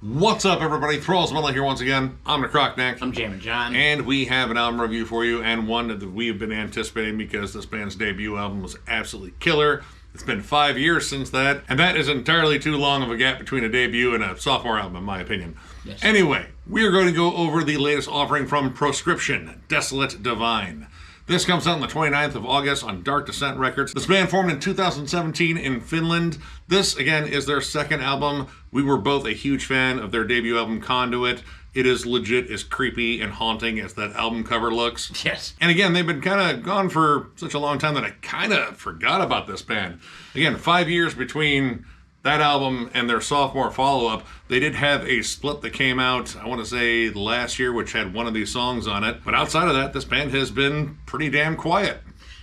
What's up, everybody? Thralls here once again. I'm Necrotic. I'm Jammin John. And we have an album review for you, and one that we have been anticipating because this band's debut album was absolutely killer. It's been 5 years since that, and that is entirely too long of a gap between a debut and a sophomore album, in my opinion. Yes. Anyway, we are going to go over the latest offering from Proscription, Desolate Divine. This comes out on the 29th of August on Dark Descent Records. This band formed in 2017 in Finland. This, again, is their second album. We were both a huge fan of their debut album, Conduit. It is legit as creepy and haunting as that album cover looks. Yes. And again, they've been kind of gone for such a long time that I kind of forgot about this band. Again, 5 years between that album and their sophomore follow-up. They did have a split that came out, I want to say, last year, which had one of these songs on it. But outside of that, this band has been pretty damn quiet.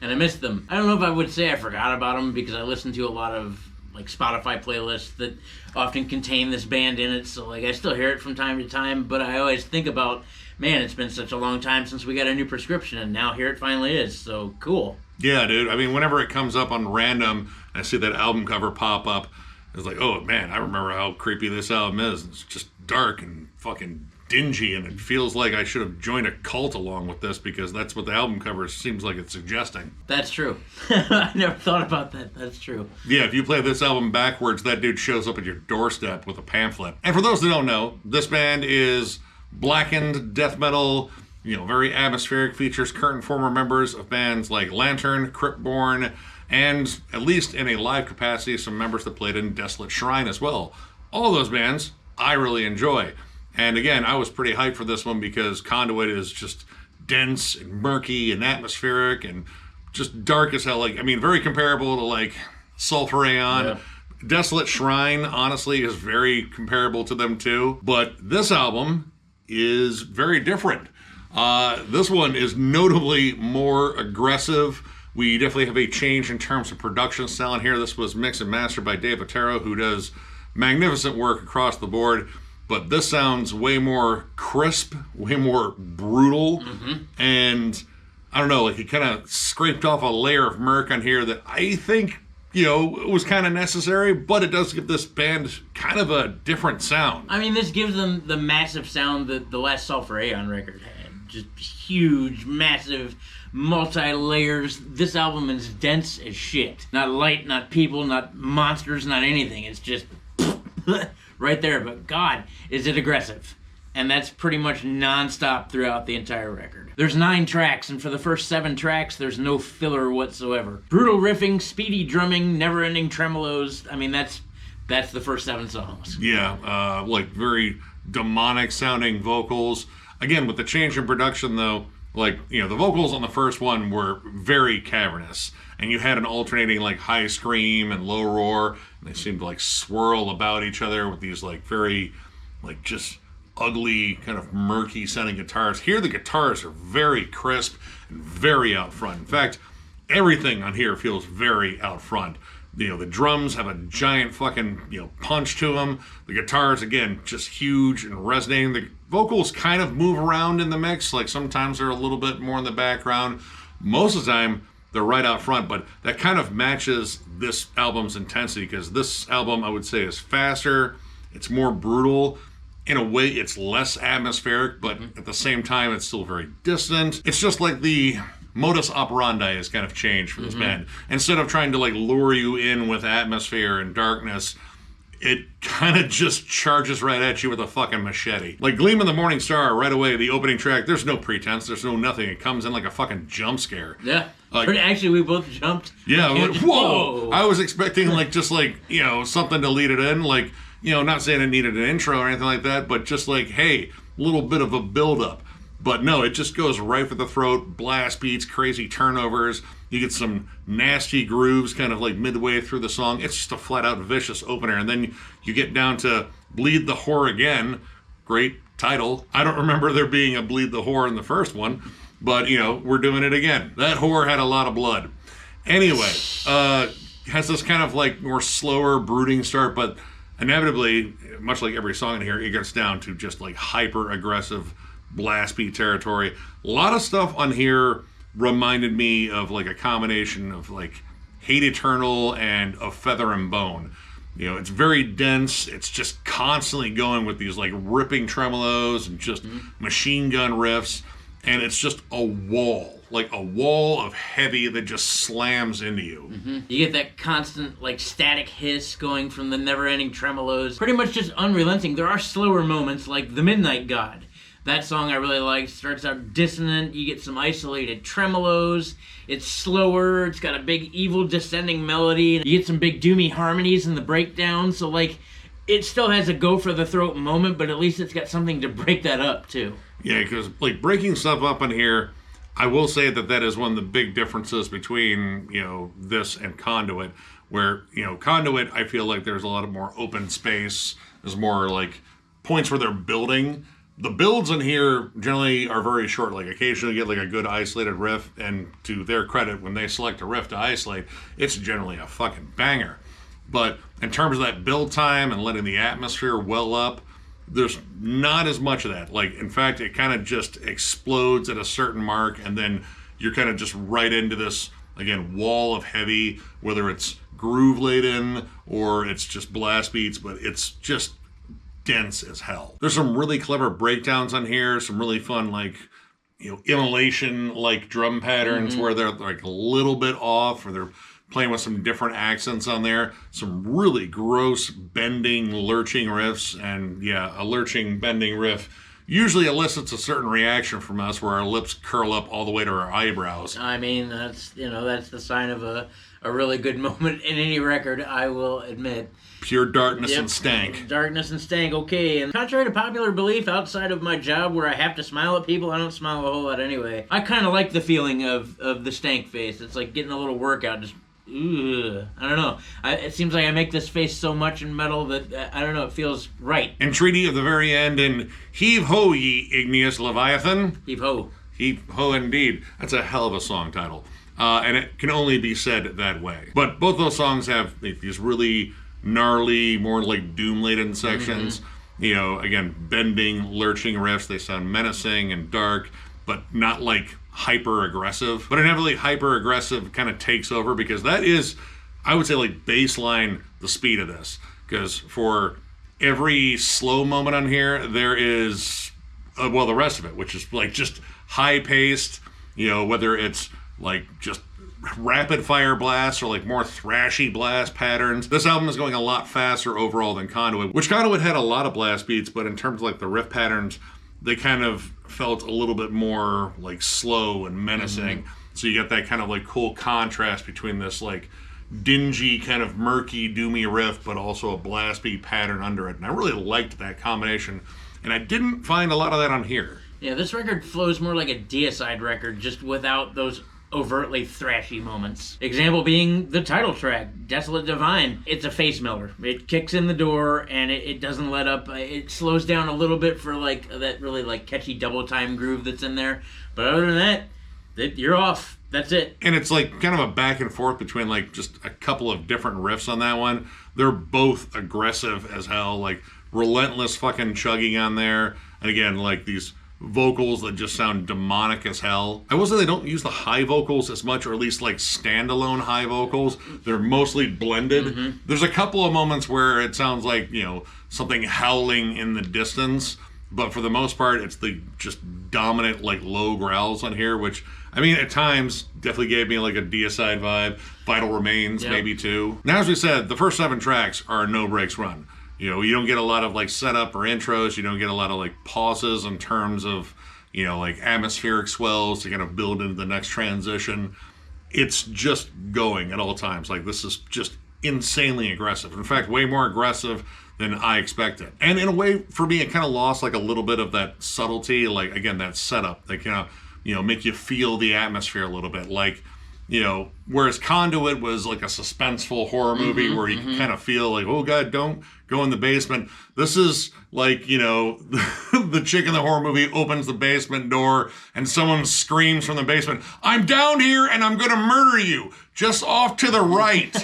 And I missed them. I don't know if I would say I forgot about them because I listen to a lot of Spotify playlists that often contain this band in it. So I still hear it from time to time, but I always think about, man, it's been such a long time since we got a new Prescription, and now here it finally is. So cool. Yeah, dude. I mean, whenever it comes up on random, and I see that album cover pop up, it's like, oh man, I remember how creepy this album is. It's just dark and fucking dingy, and it feels like I should have joined a cult along with this because that's what the album cover seems like it's suggesting. That's true. I never thought about that. That's true. Yeah, if you play this album backwards, that dude shows up at your doorstep with a pamphlet. And for those that don't know, this band is blackened death metal, very atmospheric, features current and former members of bands like Lantern, Cryptborn, and at least in a live capacity, some members that played in Desolate Shrine as well. All those bands I really enjoy. And again, I was pretty hyped for this one because Conduit is just dense and murky and atmospheric and just dark as hell. Very comparable to Sulfureon. Yeah. Desolate Shrine, honestly, is very comparable to them too. But this album is very different. This one is notably more aggressive. We definitely have a change in terms of production style in here. This was mixed and mastered by Dave Otero, who does magnificent work across the board. But this sounds way more crisp, way more brutal. Mm-hmm. And I don't know, he kind of scraped off a layer of murk on here that I think, was kind of necessary. But it does give this band kind of a different sound. I mean, this gives them the massive sound that the last Sulfureon record had. Just huge, massive, multi-layers. This album is dense as shit. Not light, not people, not monsters, not anything. It's just right there. But God, is it aggressive. And that's pretty much non-stop throughout the entire record. There's 9 tracks, and for the first 7 tracks, there's no filler whatsoever. Brutal riffing, speedy drumming, never-ending tremolos. I mean, that's the first 7 songs. Yeah, very demonic-sounding vocals. Again, with the change in production, though, the vocals on the first one were very cavernous. And you had an alternating, high scream and low roar. And they seemed to, swirl about each other with these, very, just ugly, kind of murky-sounding guitars. Here, the guitars are very crisp and very out front. In fact, everything on here feels very out front. The drums have a giant fucking, punch to them. The guitars, again, just huge and resonating. The vocals kind of move around in the mix. Sometimes they're a little bit more in the background. Most of the time, they're right out front. But that kind of matches this album's intensity because this album, I would say, is faster. It's more brutal. In a way, it's less atmospheric, but at the same time, it's still very distant. It's just like the modus operandi has kind of changed for this band. Instead of trying to lure you in with atmosphere and darkness, it kind of just charges right at you with a fucking machete. Gleam of the Morning Star, right away, the opening track, there's no pretense, there's no nothing. It comes in like a fucking jump scare. Yeah. Actually, we both jumped. Yeah, whoa! I was expecting something to lead it in, not saying it needed an intro or anything like that, but just hey, a little bit of a build-up. But no, it just goes right for the throat, blast beats, crazy turnovers. You get some nasty grooves kind of midway through the song. It's just a flat-out vicious opener. And then you get down to Bleed the Whore Again. Great title. I don't remember there being a Bleed the Whore in the first one, but, we're doing it again. That whore had a lot of blood. Anyway, has this kind of more slower, brooding start, but inevitably, much like every song in here, it gets down to just hyper-aggressive blast beat territory. A lot of stuff on here reminded me of a combination of Hate Eternal and Of Feather and Bone. You know, it's very dense. It's just constantly going with these like ripping tremolos and just machine gun riffs. And it's just a wall of heavy that just slams into you. You get that constant, like, static hiss going from the never-ending tremolos. Pretty much just unrelenting. There are slower moments, like The Midnight God. That song I really like. Starts out dissonant. You get some isolated tremolos. It's slower. It's got a big, evil, descending melody. You get some big, doomy harmonies in the breakdown. So, like, it still has a go-for-the-throat moment, but at least it's got something to break that up, too. Yeah, because, like, breaking stuff up on here, I will say that is one of the big differences between, you know, this and Conduit, where, you know, Conduit, I feel like there's a lot of more open space. There's more, like, points where they're building. The builds in here generally are very short. Like, occasionally you get, like, a good isolated riff, and to their credit, when they select a riff to isolate, it's generally a fucking banger. But in terms of that build time and letting the atmosphere well up, there's not as much of that. Like, in fact, it kind of just explodes at a certain mark, and then you're kind of just right into this, again, wall of heavy, whether it's groove laden or it's just blast beats, but it's just dense as hell. There's some really clever breakdowns on here, some really fun, like, you know, immolation like drum patterns where they're like a little bit off, or they're playing with some different accents on there. Some really gross bending, lurching riffs. And yeah, a lurching, bending riff usually elicits a certain reaction from us where our lips curl up all the way to our eyebrows. I mean, that's the sign of a really good moment in any record, I will admit. Pure darkness and stank. Darkness and stank, okay. And contrary to popular belief, outside of my job where I have to smile at people, I don't smile a whole lot anyway. I kind of like the feeling of the stank face. It's like getting a little workout, just I don't know. It seems like I make this face so much in metal that, I don't know, it feels right. Entreaty of the very end, and heave ho, ye igneous Leviathan. Heave ho. Heave ho, indeed. That's a hell of a song title. And it can only be said that way. But both those songs have these really gnarly, more like doom-laden sections. You know, again, bending, lurching riffs. They sound menacing and dark, but not like hyper-aggressive. But inevitably, hyper-aggressive kind of takes over, because that is, I would say, like, baseline the speed of this. Because for every slow moment on here, there is, well, the rest of it, which is like just high-paced, you know, whether it's like just rapid fire blasts or like more thrashy blast patterns. This album is going a lot faster overall than Conduit, which Conduit had a lot of blast beats, but in terms of like the riff patterns, they kind of felt a little bit more like slow and menacing. So you get that kind of like cool contrast between this like dingy kind of murky doomy riff, but also a blast beat pattern under it. And I really liked that combination, and I didn't find a lot of that on here. Yeah, this record flows more like a Deicide record, just without those overtly thrashy moments. Example being the title track, Desolate Divine. It's a face melter. It kicks in the door and it doesn't let up. It slows down a little bit for like that really like catchy double time groove that's in there. But other than that, you're off. That's it. And it's like kind of a back and forth between like just a couple of different riffs on that one. They're both aggressive as hell, like relentless fucking chugging on there. And again, like these vocals that just sound demonic as hell. I will say they don't use the high vocals as much, or at least like standalone high vocals. They're mostly blended. There's a couple of moments where it sounds like, you know, something howling in the distance, but for the most part, it's the just dominant like low growls on here, which I mean at times definitely gave me like a Deicide vibe. Vital Remains maybe too. Now, as we said, the first 7 tracks are a no breaks run. You know, you don't get a lot of like setup or intros. You don't get a lot of like pauses in terms of, you know, like atmospheric swells to kind of build into the next transition. It's just going at all times. Like, this is just insanely aggressive. In fact, way more aggressive than I expected. And in a way, for me, it kind of lost like a little bit of that subtlety. Like, again, that setup. They kind of, you know, make you feel the atmosphere a little bit. Like, you know, whereas Conduit was like a suspenseful horror movie where you can kind of feel like, oh God, don't go in the basement. This is like, you know, the chick in the horror movie opens the basement door and someone screams from the basement, "I'm down here and I'm going to murder you, just off to the right."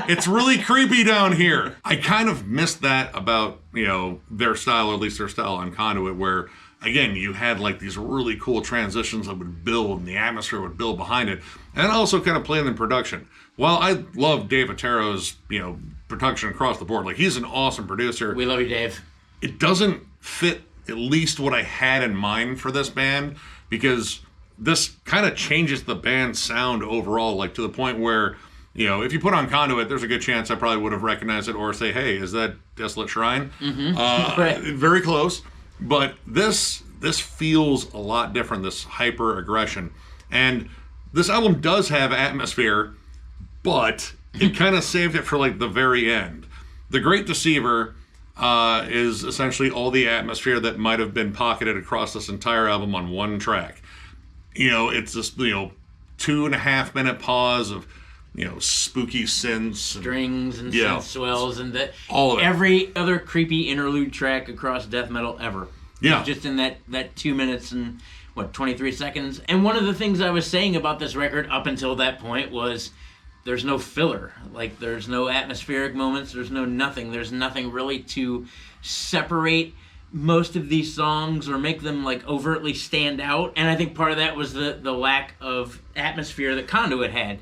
It's really creepy down here. I kind of missed that about, you know, their style, or at least their style on Conduit, where again, you had like these really cool transitions that would build and the atmosphere would build behind it. And also kind of playing in production. While I love Dave Otero's, you know, production across the board. Like, he's an awesome producer. We love you, Dave. It doesn't fit at least what I had in mind for this band, because this kind of changes the band's sound overall, like to the point where, you know, if you put on Conduit, there's a good chance I probably would have recognized it or say, hey, is that Desolate Shrine? Right. Very close. But this feels a lot different, this hyper aggression. And this album does have atmosphere, but it kind of saved it for like the very end. The Great Deceiver is essentially all the atmosphere that might have been pocketed across this entire album on one track. You know, it's this, you know, 2.5 minute pause of, you know, spooky synths, Strings and synth swells and all of it. Every other creepy interlude track across death metal ever. Yeah. Just in that 2 minutes and 23 seconds. And one of the things I was saying about this record up until that point was there's no filler. Like, there's no atmospheric moments, there's no nothing. There's nothing really to separate most of these songs or make them like overtly stand out. And I think part of that was the lack of atmosphere that Conduit had.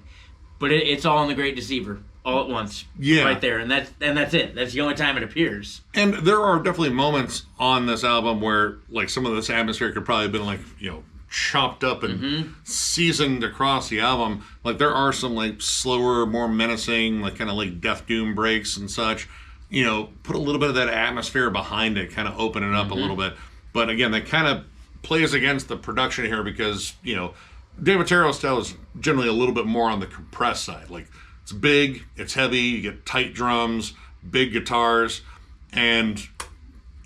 But it's all in The Great Deceiver, all at once, right there, and that's it. That's the only time it appears. And there are definitely moments on this album where, like, some of this atmosphere could probably have been, like, you know, chopped up and seasoned across the album. Like, there are some, like, slower, more menacing, like, kind of like Death Doom breaks and such. You know, put a little bit of that atmosphere behind it, kind of open it up a little bit. But again, that kind of plays against the production here because, you know, David Terrell's style is generally a little bit more on the compressed side. Like, it's big, it's heavy, you get tight drums, big guitars, and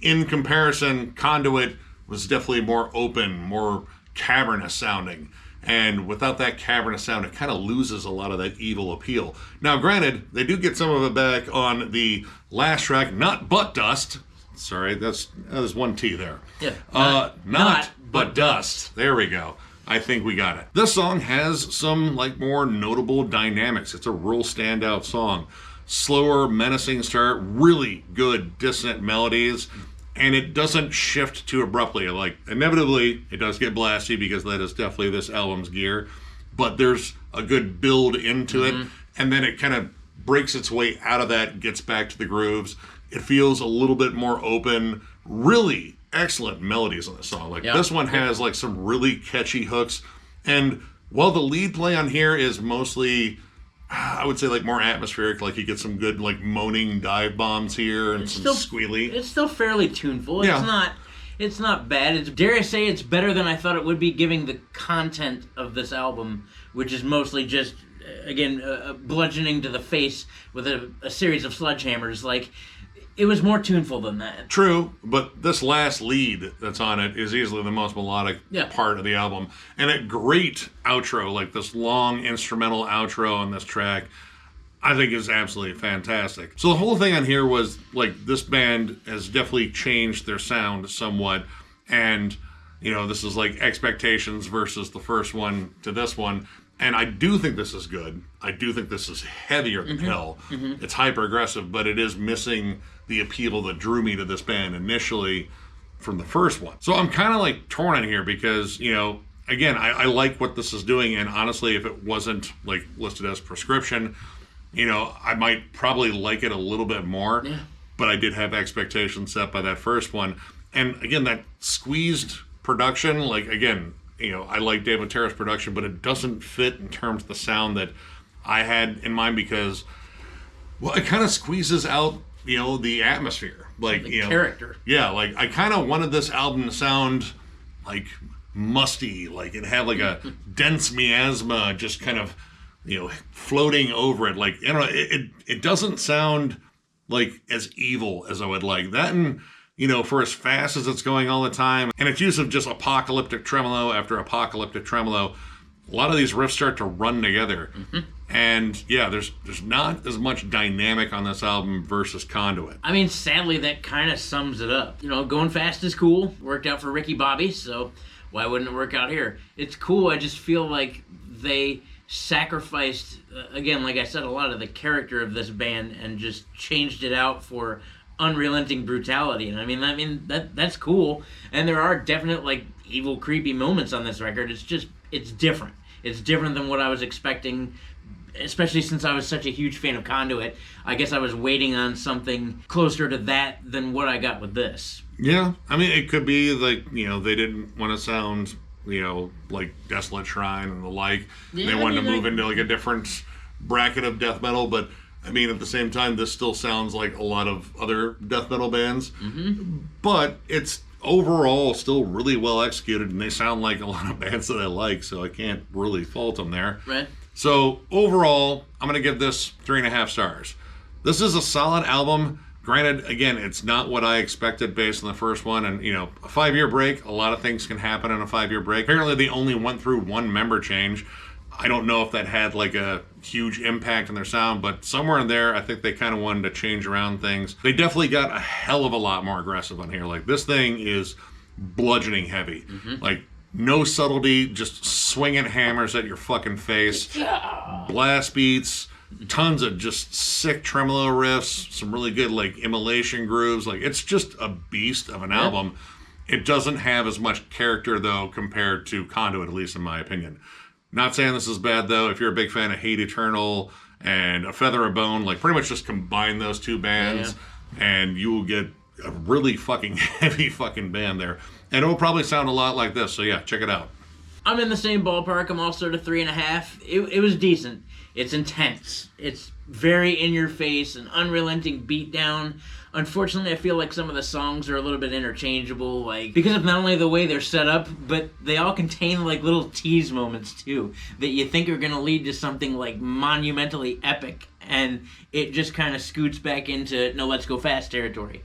in comparison, Conduit was definitely more open, more cavernous sounding. And without that cavernous sound, it kind of loses a lot of that evil appeal. Now, granted, they do get some of it back on the last track, Not But Dust. Sorry, there's one T there. Yeah. Not But Dust. There we go. I think we got it. This song has some, like, more notable dynamics. It's a real standout song. Slower, menacing start, really good dissonant melodies, and it doesn't shift too abruptly. Like, inevitably, it does get blasty because that is definitely this album's gear, but there's a good build into it, and then it kind of breaks its way out of that, gets back to the grooves. It feels a little bit more open, really excellent melodies on this song. Like, this one has, like, some really catchy hooks, and while the lead play on here is mostly, I would say, like, more atmospheric, like, you get some good, like, moaning dive bombs here and some squealy. It's still fairly tuneful. It's not bad. Dare I say it's better than I thought it would be, given the content of this album, which is mostly just, again, bludgeoning to the face with a series of sledgehammers. Like, it was more tuneful than that. True, but this last lead that's on it is easily the most melodic part of the album. And a great outro, like this long instrumental outro on this track, I think is absolutely fantastic. So the whole thing on here was, like, this band has definitely changed their sound somewhat. And, you know, this is like expectations versus the first one to this one. And I do think this is good. I do think this is heavier than hell. It's hyper aggressive, but it is missing the appeal that drew me to this band initially from the first one. So I'm kind of like torn on here because, you know, again, I like what this is doing. And honestly, if it wasn't like listed as Proscription, you know, I might probably like it a little bit more. Yeah. But I did have expectations set by that first one. And again, that squeezed production, like, again, you know, I like David Terra's production, but it doesn't fit in terms of the sound that I had in mind because, well, it kind of squeezes out, you know, the atmosphere. Like, the you know, character. Yeah, like, I kind of wanted this album to sound, like, musty. Like, it had, like, a dense miasma just kind of, you know, floating over it. Like, I don't know, it doesn't sound, like, as evil as I would like. That and, you know, for as fast as it's going all the time, and its use of just apocalyptic tremolo after apocalyptic tremolo, a lot of these riffs start to run together. And yeah, there's not as much dynamic on this album versus Conduit. I mean, sadly, that kind of sums it up. You know, going fast is cool. Worked out for Ricky Bobby, so why wouldn't it work out here? It's cool. I just feel like they sacrificed, again, like I said, a lot of the character of this band and just changed it out for unrelenting brutality. And I mean that's cool. And there are definite, like, evil, creepy moments on this record. It's just, it's different. It's different than what I was expecting especially since I was such a huge fan of Conduit, I guess I was waiting on something closer to that than what I got with this. Yeah, I mean, it could be like, they didn't want to sound, like Desolate Shrine and the like. Yeah, they wanted to move like, into like a different bracket of death metal, but I mean, at the same time, this still sounds like a lot of other death metal bands. Mm-hmm. But it's overall still really well executed, and they sound like a lot of bands that I like, so I can't really fault them there. Right. So overall, I'm going to give this 3.5 stars. This is a solid album. Granted, again, it's not what I expected based on the first one, and a 5-year break, a lot of things can happen in a 5-year break. Apparently, they only went through one member change. I don't know if that had like a huge impact on their sound, but somewhere in there, I think they kind of wanted to change around things. They definitely got a hell of a lot more aggressive on here. Like, this thing is bludgeoning heavy. Mm-hmm. Like, no subtlety, just swinging hammers at your fucking face. Blast beats, tons of just sick tremolo riffs, some really good like immolation grooves. Like, it's just a beast of an album. It doesn't have as much character though compared to Conduit, at least in my opinion. Not saying this is bad though. If you're a big fan of Hate Eternal and A Feather of Bone, like pretty much just combine those two bands and you will get a really fucking heavy fucking band there. And it will probably sound a lot like this. So yeah, check it out. I'm in the same ballpark. I'm also at a 3.5. It was decent. It's intense. It's very in your face, an unrelenting beatdown. Unfortunately, I feel like some of the songs are a little bit interchangeable, like because of not only the way they're set up, but they all contain like little tease moments too that you think are going to lead to something like monumentally epic, and it just kind of scoots back into no, let's go fast territory.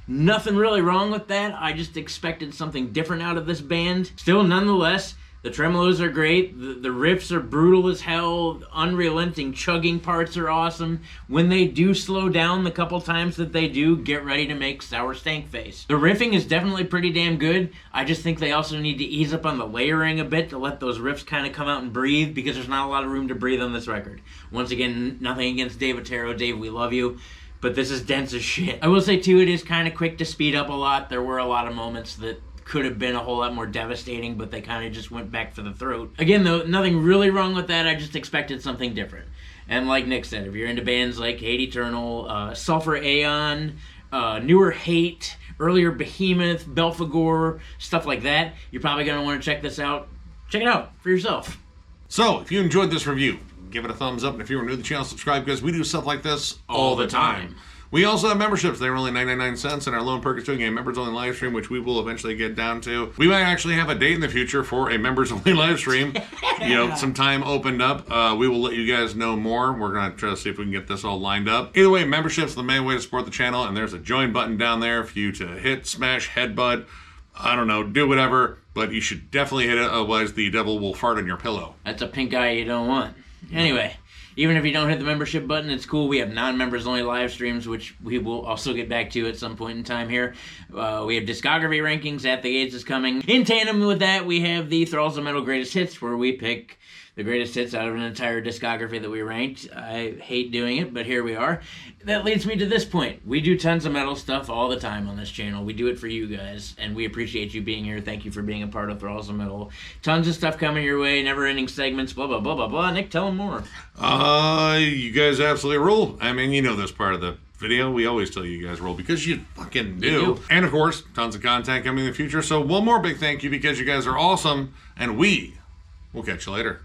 Nothing really wrong with that. I just expected something different out of this band. Still, nonetheless, the tremolos are great. The riffs are brutal as hell. The unrelenting chugging parts are awesome. When they do slow down the couple times that they do, get ready to make sour stank face. The riffing is definitely pretty damn good. I just think they also need to ease up on the layering a bit to let those riffs kind of come out and breathe, because there's not a lot of room to breathe on this record. Once again, nothing against Dave Otero. Dave, we love you. But this is dense as shit. I will say, too, it is kind of quick to speed up a lot. There were a lot of moments that could have been a whole lot more devastating, but they kind of just went back for the throat. Again, though, nothing really wrong with that. I just expected something different. And like Nick said, if you're into bands like Hate Eternal, Sulphur Aeon, newer Hate, earlier Behemoth, Belphegor, stuff like that, you're probably going to want to check this out. Check it out for yourself. So, if you enjoyed this review, give it a thumbs up, and if you're new to the channel, subscribe, because we do stuff like this all the time. We also have memberships. They're only 99 cents, and our lone perk is doing a members-only live stream, which we will eventually get down to. We might actually have a date in the future for a members-only live stream. Some time opened up. We will let you guys know more. We're going to try to see if we can get this all lined up. Either way, membership's the main way to support the channel, and there's a join button down there for you to hit, smash, headbutt, I don't know, do whatever, but you should definitely hit it, otherwise the devil will fart on your pillow. That's a pink eye you don't want. Anyway, even if you don't hit the membership button, it's cool. We have non-members only live streams, which we will also get back to at some point in time here. We have discography rankings. At the Gates is coming. In tandem with that, we have the Thralls of Metal Greatest Hits, where we pick the greatest hits out of an entire discography that we ranked. I hate doing it, but here we are. That leads me to this point. We do tons of metal stuff all the time on this channel. We do it for you guys, and we appreciate you being here. Thank you for being a part of Thralls of Metal. Tons of stuff coming your way, never-ending segments, blah, blah, blah, blah, blah. Nick, tell them more. You guys absolutely rule. I mean, you know this part of the video. We always tell you guys rule, because you fucking do. You do. And, of course, tons of content coming in the future. So one more big thank you, because you guys are awesome, and we will catch you later.